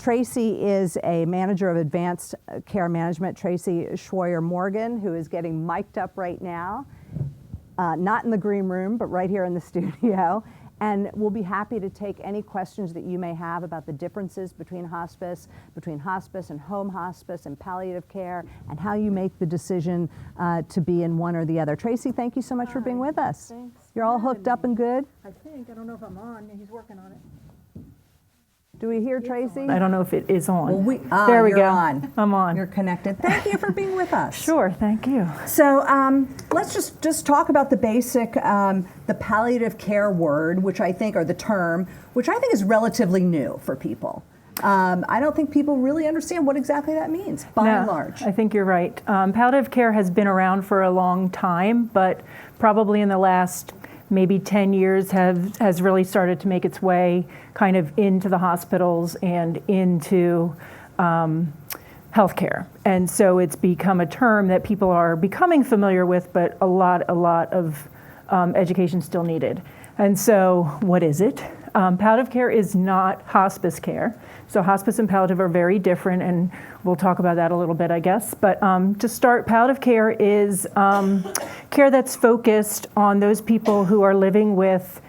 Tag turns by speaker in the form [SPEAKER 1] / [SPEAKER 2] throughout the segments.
[SPEAKER 1] Tracy is a manager of advanced care management, Tracy Schroyer-Morgan, who is getting mic'd up right now, not in the green room, but right here in the studio. And we'll be happy to take any questions that you may have about the differences between hospice and home hospice and palliative care, and how you make the decision to be in one or the other. Tracy, thank you so much for being with us.
[SPEAKER 2] Thanks.
[SPEAKER 1] You're all hooked up and good?
[SPEAKER 2] I think. I don't know if I'm on. He's working on it.
[SPEAKER 1] Do we hear Tracy?
[SPEAKER 3] I don't know if it is on.
[SPEAKER 2] Well,
[SPEAKER 3] there we
[SPEAKER 2] you're
[SPEAKER 3] go.
[SPEAKER 2] on.
[SPEAKER 3] I'm on.
[SPEAKER 2] You're connected. Thank you for being with us.
[SPEAKER 3] Sure, thank you.
[SPEAKER 2] So let's just talk about the basic, the palliative care word, which I think, or the term, which I think is relatively new for people. I don't think people really understand what exactly that means, by and large.
[SPEAKER 3] I think you're right. Palliative care has been around for a long time, but probably in the last maybe 10 years has really started to make its way kind of into the hospitals and into healthcare. And so it's become a term that people are becoming familiar with, but a lot of education still needed. And so what is it? Palliative care is not hospice care. So hospice and palliative are very different, and we'll talk about that a little bit, I guess. But to start, palliative care is care that's focused on those people who are living with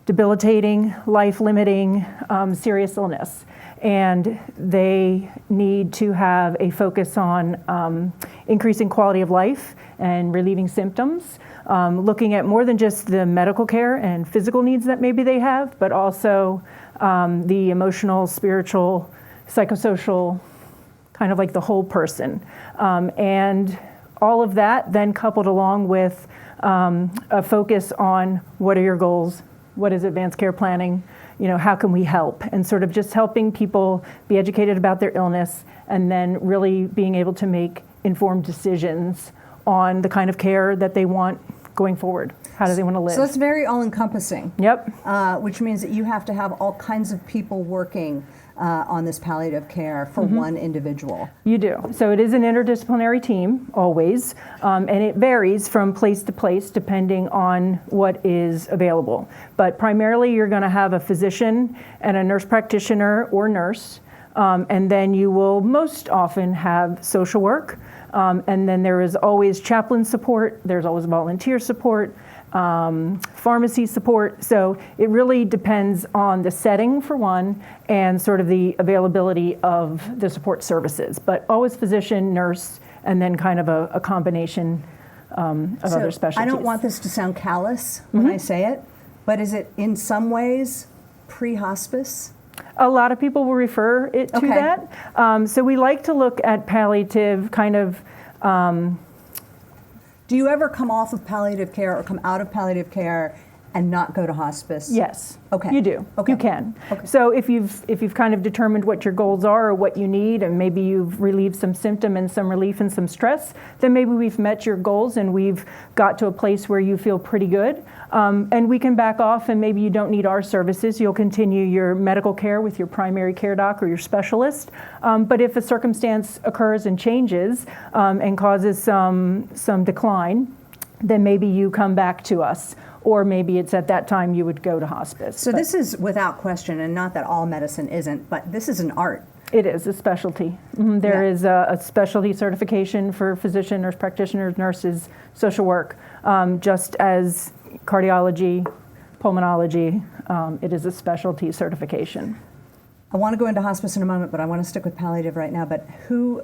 [SPEAKER 3] debilitating, life-limiting, serious illness. And they need to have a focus on increasing quality of life and relieving symptoms, looking at more than just the medical care and physical needs that maybe they have, but also the emotional, spiritual, psychosocial, kind of like the whole person. And all of that then coupled along with a focus on what are your goals, what is advanced care planning, how can we help, and sort of just helping people be educated about their illness and then really being able to make informed decisions on the kind of care that they want going forward. How do they want to live?
[SPEAKER 2] So it's very all-encompassing.
[SPEAKER 3] Yep.
[SPEAKER 2] Which means that you have to have all kinds of people working on this palliative care for one individual.
[SPEAKER 3] You do. So it is an interdisciplinary team, always, and it varies from place to place depending on what is available. But primarily you're going to have a physician and a nurse practitioner or nurse, and then you will most often have social work, and then there is always chaplain support, there's always volunteer support, pharmacy support. So it really depends on the setting for one and sort of the availability of the support services, but always physician, nurse, and then kind of a combination of other specialties.
[SPEAKER 2] I don't want this to sound callous when I say it, but is it in some ways pre-hospice?
[SPEAKER 3] A lot of people will refer it to that. So we like to look at palliative kind of.
[SPEAKER 2] Do you ever come off of palliative care or come out of palliative care and not go to hospice?
[SPEAKER 3] Yes.
[SPEAKER 2] Okay.
[SPEAKER 3] You do.
[SPEAKER 2] Okay.
[SPEAKER 3] You can.
[SPEAKER 2] Okay.
[SPEAKER 3] So if you've kind of determined what your goals are or what you need, and maybe you've relieved some symptom and some relief and some stress, then maybe we've met your goals and we've got to a place where you feel pretty good. And we can back off, and maybe you don't need our services. You'll continue your medical care with your primary care doc or your specialist. But if a circumstance occurs and changes and causes some decline, then maybe you come back to us. Or maybe it's at that time you would go to hospice.
[SPEAKER 2] So this is without question, and not that all medicine isn't, but this is an art.
[SPEAKER 3] It is a specialty. There is a specialty certification for physician, nurse practitioners, nurses, social work, just as cardiology, pulmonology, it is a specialty certification.
[SPEAKER 2] I want to go into hospice in a moment, but I want to stick with palliative right now. But who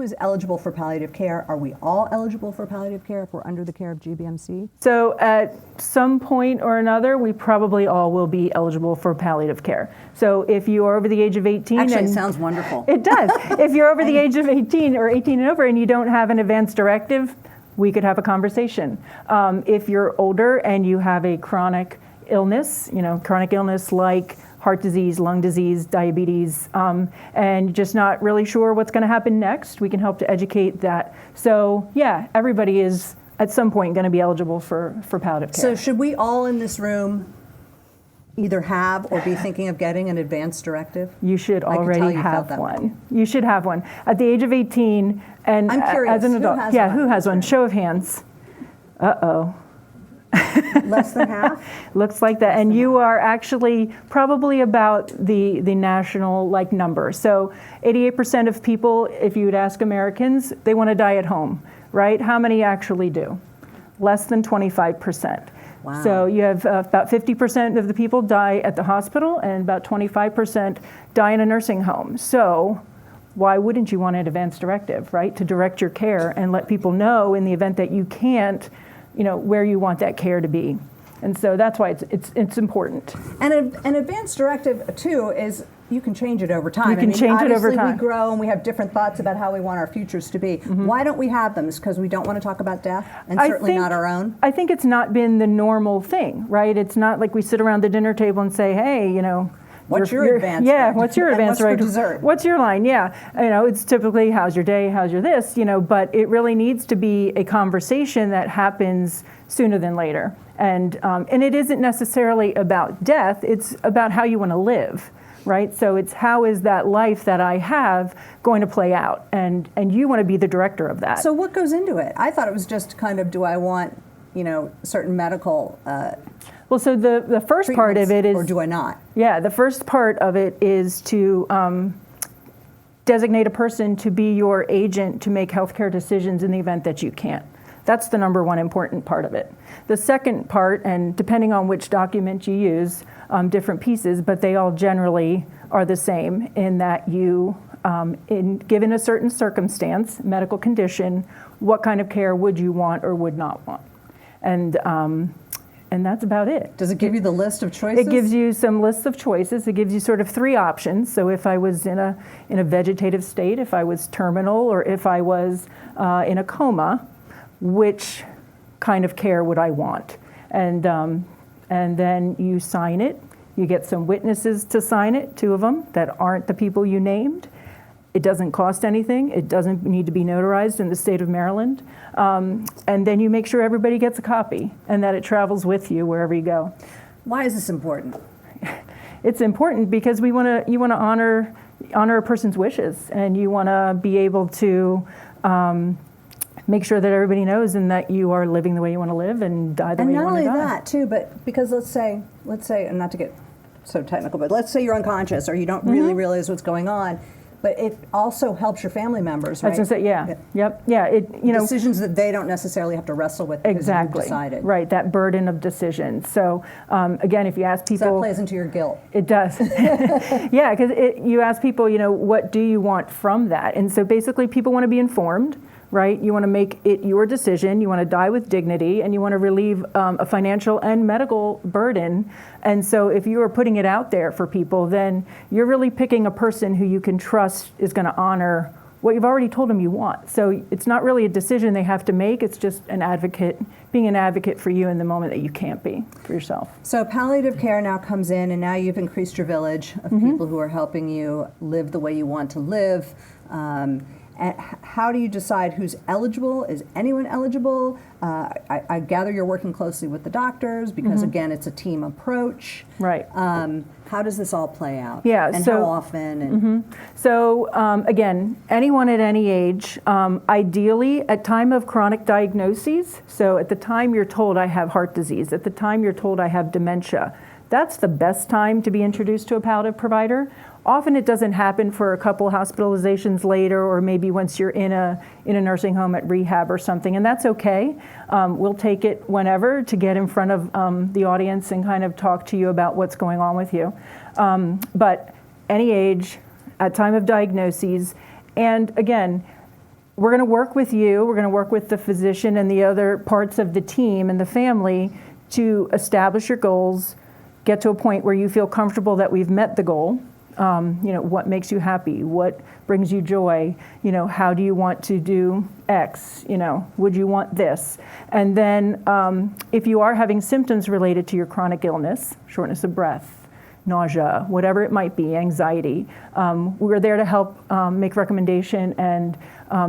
[SPEAKER 2] is eligible for palliative care? Are we all eligible for palliative care if we're under the care of Gbmc?
[SPEAKER 3] So at some point or another, we probably all will be eligible for palliative care. So if you are over the age of 18...
[SPEAKER 2] Actually, it sounds wonderful.
[SPEAKER 3] It does. If you're over the age of 18 or 18 and over and you don't have an advance directive, we could have a conversation. If you're older and you have a chronic illness like heart disease, lung disease, diabetes, and just not really sure what's going to happen next, we can help to educate that. So yeah, everybody is at some point going to be eligible for palliative care.
[SPEAKER 2] So should we all in this room either have or be thinking of getting an advance directive?
[SPEAKER 3] You should already have one. You should have one. At the age of 18, and
[SPEAKER 2] I'm curious,
[SPEAKER 3] as an adult,
[SPEAKER 2] who has one?
[SPEAKER 3] Who has one? Show of hands. Uh-oh.
[SPEAKER 2] Less than half?
[SPEAKER 3] Looks like that. And you are actually probably about the national number. So 88% of people, if you would ask Americans, they want to die at home, right? How many actually do? Less than 25%.
[SPEAKER 2] Wow.
[SPEAKER 3] So you have about 50% of the people die at the hospital and about 25% die in a nursing home. So why wouldn't you want an advance directive, right? To direct your care and let people know in the event that you can't, where you want that care to be. And so that's why it's important.
[SPEAKER 2] And an advance directive, too, is you can change it over time.
[SPEAKER 3] You can change it over time.
[SPEAKER 2] Obviously, we grow and we have different thoughts about how we want our futures to be. Mm-hmm. Why don't we have them? Is because we don't want to talk about death, and certainly not our own?
[SPEAKER 3] I think it's not been the normal thing, right? It's not like we sit around the dinner table and say, hey,
[SPEAKER 2] what's your advance?
[SPEAKER 3] Yeah, what's your advance
[SPEAKER 2] rate?
[SPEAKER 3] What's for dessert? What's your line? Yeah, it's typically how's your day, how's your this, but it really needs to be a conversation that happens sooner than later. And it isn't necessarily about death, it's about how you want to live, right? So it's how is that life that I have going to play out? And you want to be the director of that.
[SPEAKER 2] So what goes into it? I thought it was just kind of, do I want, certain medical
[SPEAKER 3] well, so the first part of it is...
[SPEAKER 2] Or do I not?
[SPEAKER 3] Yeah, the first part of it is to designate a person to be your agent to make healthcare decisions in the event that you can't. That's the number one important part of it. The second part, and depending on which document you use, different pieces, but they all generally are the same in that you, given a certain circumstance, medical condition, what kind of care would you want or would not want? And that's about it.
[SPEAKER 2] Does it give you the list of choices?
[SPEAKER 3] It gives you some lists of choices. It gives you sort of three options. So if I was in a vegetative state, if I was terminal, or if I was in a coma, which kind of care would I want? And then you sign it. You get some witnesses to sign it, 2 of them, that aren't the people you named. It doesn't cost anything. It doesn't need to be notarized in the state of Maryland. And then you make sure everybody gets a copy and that it travels with you wherever you go.
[SPEAKER 2] Why is this important?
[SPEAKER 3] It's important because you want to honor a person's wishes, and you want to be able to make sure that everybody knows and that you are living the way you want to live and die the way you want to die.
[SPEAKER 2] And not only that, too, but because let's say, and not to get so technical, but let's say you're unconscious or you don't really realize what's going on. But it also helps your family members, right?
[SPEAKER 3] I was going to say, yeah. Yep. Yeah.
[SPEAKER 2] Decisions that they don't necessarily have to wrestle with because
[SPEAKER 3] exactly.
[SPEAKER 2] you've decided.
[SPEAKER 3] Right. That burden of decision. So again, if you ask people,
[SPEAKER 2] so that plays into your guilt.
[SPEAKER 3] It does. Yeah, because you ask people, what do you want from that? And so basically, people want to be informed. Right? You want to make it your decision. You want to die with dignity, and you want to relieve a financial and medical burden. And so if you are putting it out there for people, then you're really picking a person who you can trust is going to honor what you've already told them you want. So it's not really a decision they have to make. It's just being an advocate for you in the moment that you can't be for yourself.
[SPEAKER 2] So palliative care now comes in, and now you've increased your village of people who are helping you live the way you want to live. And how do you decide who's eligible? Is anyone eligible? I gather you're working closely with the doctors because, again, it's a team approach.
[SPEAKER 3] Right.
[SPEAKER 2] How does this all play out?
[SPEAKER 3] Yeah.
[SPEAKER 2] And
[SPEAKER 3] so,
[SPEAKER 2] how often? And
[SPEAKER 3] So, again, anyone at any age, ideally at time of chronic diagnoses, so at the time you're told I have heart disease, at the time you're told I have dementia, that's the best time to be introduced to a palliative provider. Often it doesn't happen for a couple hospitalizations later, or maybe once you're in a nursing home at rehab or something, and that's okay. We'll take it whenever to get in front of the audience and kind of talk to you about what's going on with you. But any age, at time of diagnoses, and again, we're going to work with you, we're going to work with the physician and the other parts of the team and the family to establish your goals, get to a point where you feel comfortable that we've met the goal. What makes you happy? What brings you joy? How do you want to do X? Would you want this? And then if you are having symptoms related to your chronic illness, shortness of breath, nausea, whatever it might be, anxiety, we're there to help make recommendation and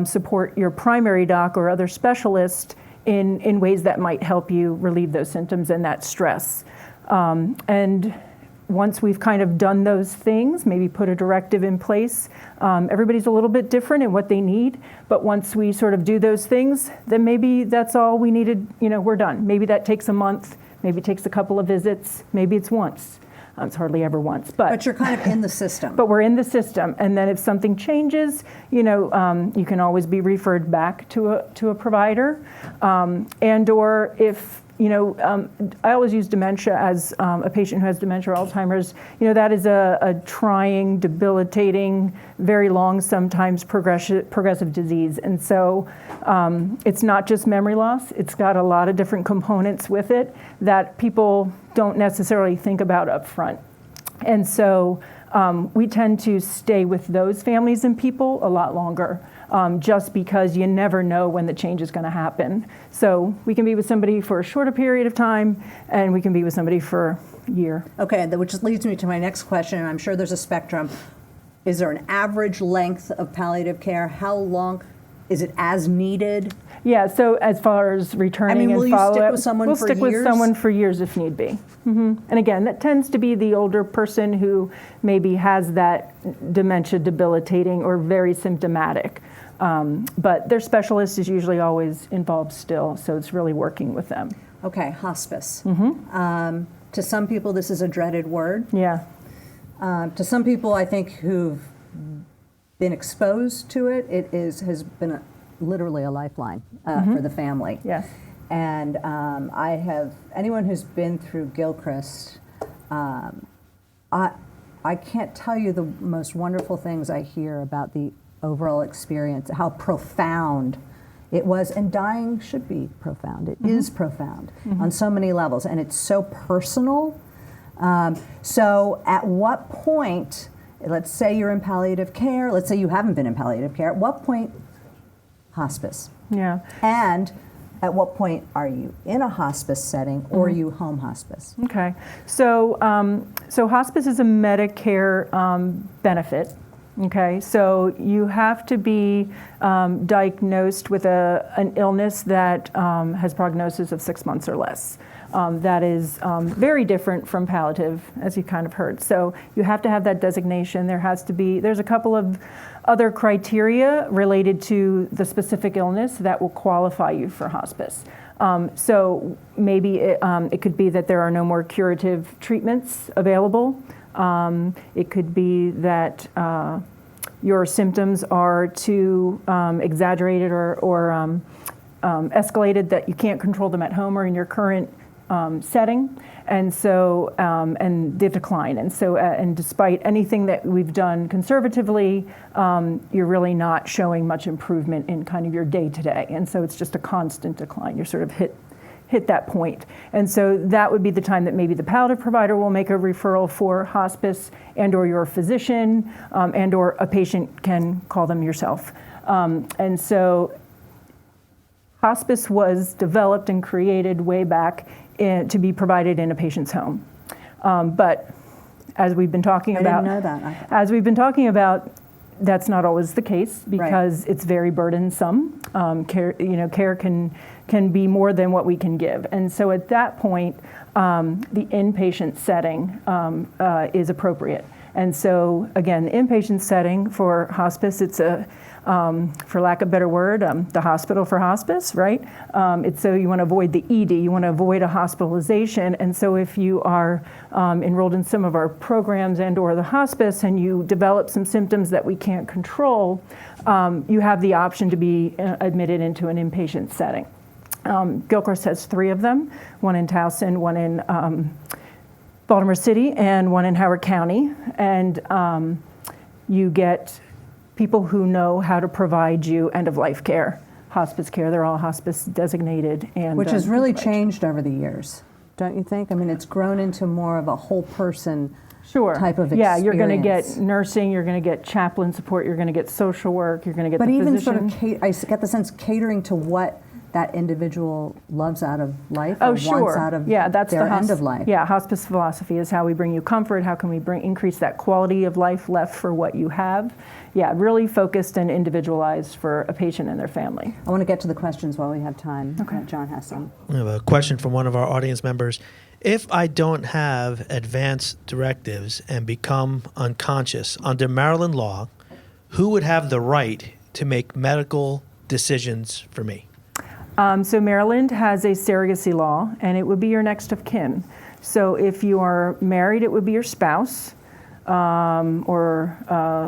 [SPEAKER 3] support your primary doc or other specialist in ways that might help you relieve those symptoms and that stress. And once we've kind of done those things, maybe put a directive in place, everybody's a little bit different in what they need, but once we sort of do those things, then maybe that's all we needed, we're done. Maybe that takes a month, maybe it takes a couple of visits, maybe it's once. It's hardly ever once,
[SPEAKER 2] But you're kind of in the system.
[SPEAKER 3] but we're in the system, and then if something changes, you can always be referred back to a provider, and or if I always use dementia as a patient who has dementia or Alzheimer's. That is a trying, debilitating, very long, sometimes progressive disease, and so it's not just memory loss. It's got a lot of different components with it that people don't necessarily think about up front. And so we tend to stay with those families and people a lot longer, just because you never know when the change is going to happen. So we can be with somebody for a shorter period of time, and we can be with somebody for a year.
[SPEAKER 2] Okay, which leads me to my next question, and I'm sure there's a spectrum. Is there an average length of palliative care? How long? Is it as needed?
[SPEAKER 3] Yeah, so as far as returning and
[SPEAKER 2] will
[SPEAKER 3] follow-up,
[SPEAKER 2] you stick with someone
[SPEAKER 3] we'll
[SPEAKER 2] for
[SPEAKER 3] stick
[SPEAKER 2] years?
[SPEAKER 3] with someone for years if need be. And again, that tends to be the older person who maybe has that dementia debilitating or very symptomatic. But their specialist is usually always involved still, so it's really working with them.
[SPEAKER 2] Okay, hospice. To some people, this is a dreaded word.
[SPEAKER 3] Yeah.
[SPEAKER 2] To some people, I think, who've been exposed to it, has been literally a lifeline for the family.
[SPEAKER 3] Yes.
[SPEAKER 2] And anyone who's been through Gilchrist, I can't tell you the most wonderful things I hear about the overall experience, how profound it was, and dying should be profound. It is profound on so many levels, and it's so personal. So at what point, let's say you're in palliative care, let's say you haven't been in palliative care, at what point hospice?
[SPEAKER 3] Yeah.
[SPEAKER 2] And at what point are you in a hospice setting or are you home hospice?
[SPEAKER 3] Okay. So hospice is a Medicare benefit. Okay, so you have to be diagnosed with an illness that has prognosis of 6 months or less. That is very different from palliative, as you kind of heard. So you have to have that designation. There's a couple of other criteria related to the specific illness that will qualify you for hospice. So maybe it could be that there are no more curative treatments available. It could be that your symptoms are too exaggerated or escalated that you can't control them at home or in your current setting, and so and the decline. And so, and despite anything that we've done conservatively, you're really not showing much improvement in kind of your day-to-day. And so it's just a constant decline. You're sort of hit that point. And so that would be the time that maybe the palliative provider will make a referral for hospice, and or your physician, and or a patient can call them yourself. And so hospice was developed and created way back to be provided in a patient's home. But as we've been talking about,
[SPEAKER 2] I didn't know that.
[SPEAKER 3] as we've been talking about, that's not always the case because it's very burdensome. Care can be more than what we can give, and so at that point, the inpatient setting is appropriate. And so again, the inpatient setting for hospice, it's for lack of a better word, the hospital for hospice, right? It's so you want to avoid the ED, you want to avoid a hospitalization, and so if you are enrolled in some of our programs and or the hospice and you develop some symptoms that we can't control, you have the option to be admitted into an inpatient setting. Gilchrist has 3 of them, one in Towson, one in Baltimore City, and one in Howard County, and you get people who know how to provide you end-of-life care, hospice care. They're all hospice designated. And
[SPEAKER 2] which has really changed over the years, don't you think? I mean, it's grown into more of a whole person type of experience.
[SPEAKER 3] Yeah, you're going to get nursing, you're going to get chaplain support, you're going to get social work, you're going to get the physician.
[SPEAKER 2] But even sort of, I get the sense catering to what that individual loves out of life
[SPEAKER 3] or
[SPEAKER 2] wants out of
[SPEAKER 3] that's
[SPEAKER 2] their
[SPEAKER 3] the
[SPEAKER 2] end of life.
[SPEAKER 3] Yeah, hospice philosophy is how we bring you comfort, how can we increase that quality of life left for what you have. Yeah, really focused and individualized for a patient and their family.
[SPEAKER 2] I want to get to the questions while we have time.
[SPEAKER 3] Okay.
[SPEAKER 2] John has some.
[SPEAKER 4] We have a question from one of our audience members. If I don't have advance directives and become unconscious under Maryland law, who would have the right to make medical decisions for me?
[SPEAKER 3] So Maryland has a surrogacy law, and it would be your next of kin. So if you are married, it would be your spouse or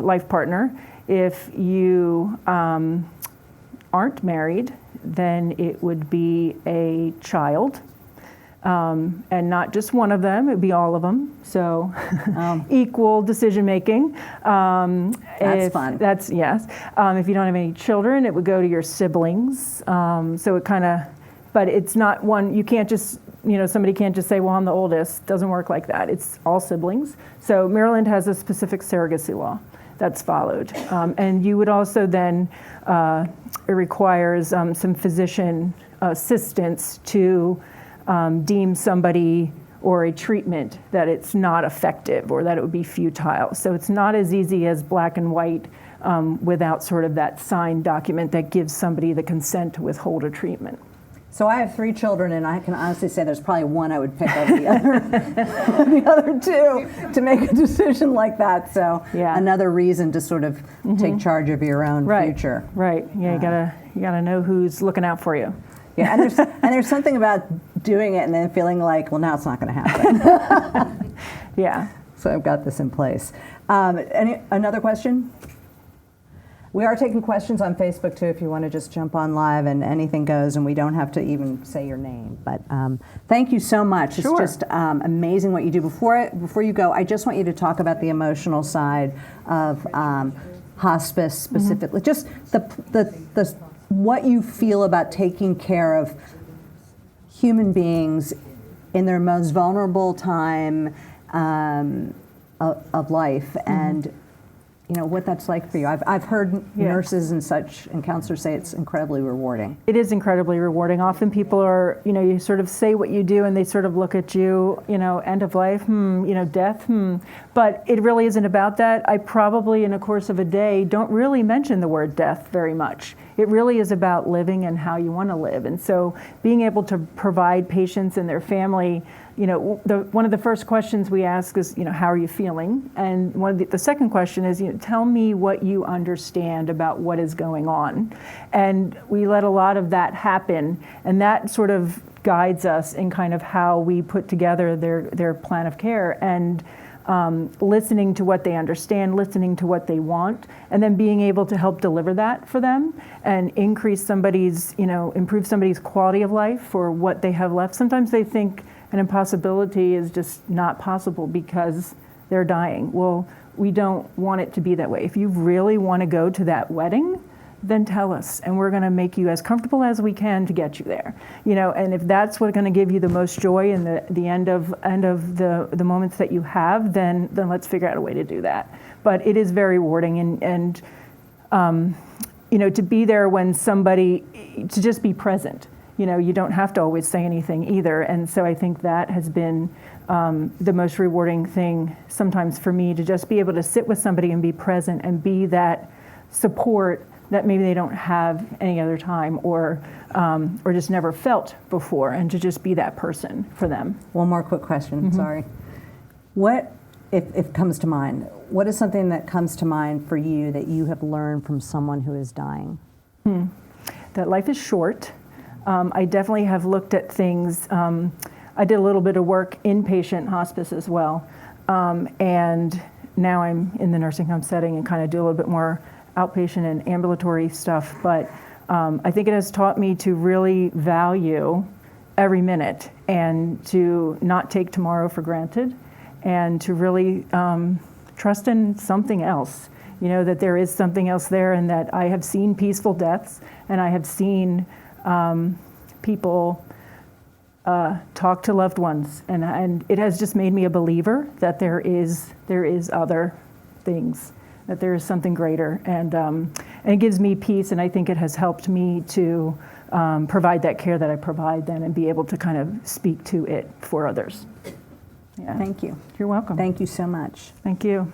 [SPEAKER 3] life partner. If you aren't married, then it would be a child. And not just one of them, it would be all of them. So equal decision making.
[SPEAKER 2] That's fun.
[SPEAKER 3] That's, yes. If you don't have any children, it would go to your siblings. So it kind of, but it's not one, you can't just, somebody can't just say, well, I'm the oldest. Doesn't work like that. It's all siblings. So Maryland has a specific surrogacy law that's followed. And you would also then, it requires some physician assistance to deem somebody or a treatment that it's not effective or that it would be futile. So it's not as easy as black and white without sort of that signed document that gives somebody the consent to withhold a treatment.
[SPEAKER 2] So I have 3 children, and I can honestly say there's probably one I would pick over the other, the other 2 to make a decision like that. So
[SPEAKER 3] Yeah.
[SPEAKER 2] another reason to sort of take charge of your own future.
[SPEAKER 3] Right. Yeah, you gotta know who's looking out for you.
[SPEAKER 2] Yeah, and there's something about doing it and then feeling like, well, now it's not going to happen.
[SPEAKER 3] Yeah.
[SPEAKER 2] So I've got this in place. Another question? We are taking questions on Facebook too, if you want to just jump on live, and anything goes, and we don't have to even say your name. But thank you so much.
[SPEAKER 3] Sure.
[SPEAKER 2] It's just amazing what you do. Before you go, I just want you to talk about the emotional side of hospice specifically. Just the what you feel about taking care of human beings in their most vulnerable time of life, and what that's like for you. I've heard nurses and such and counselors say it's incredibly rewarding.
[SPEAKER 3] It is incredibly rewarding. Often people are, you sort of say what you do and they sort of look at you, end of life, death, But it really isn't about that. I probably, in the course of a day, don't really mention the word death very much. It really is about living and how you want to live. And so being able to provide patients and their family, one of the first questions we ask is, how are you feeling? And the second question is, tell me what you understand about what is going on. And we let a lot of that happen, and that sort of guides us in kind of how we put together their plan of care, and listening to what they understand, listening to what they want, and then being able to help deliver that for them and increase somebody's, improve somebody's quality of life for what they have left. Sometimes they think an impossibility is just not possible because they're dying. Well, we don't want it to be that way. If you really want to go to that wedding, then tell us, and we're going to make you as comfortable as we can to get you there. And if that's what's going to give you the most joy in the end of the moments that you have, then let's figure out a way to do that. But it is very rewarding, and to be there when somebody, to just be present. You don't have to always say anything either. And so I think that has been the most rewarding thing sometimes for me, to just be able to sit with somebody and be present and be that support that maybe they don't have any other time or just never felt before, and to just be that person for them.
[SPEAKER 2] One more quick question, sorry. What, if it comes to mind, what is something that comes to mind for you that you have learned from someone who is dying?
[SPEAKER 3] That life is short. I definitely have looked at things. I did a little bit of work inpatient hospice as well. And now I'm in the nursing home setting and kind of do a little bit more outpatient and ambulatory stuff. But I think it has taught me to really value every minute and to not take tomorrow for granted, and to really trust in something else. That there is something else there, and that I have seen peaceful deaths, and I have seen people talk to loved ones, and it has just made me a believer that there is other things, that there is something greater, and it gives me peace, and I think it has helped me to provide that care that I provide then, and be able to kind of speak to it for others. Yeah.
[SPEAKER 2] Thank you.
[SPEAKER 3] You're welcome.
[SPEAKER 2] Thank you so much.
[SPEAKER 3] Thank you.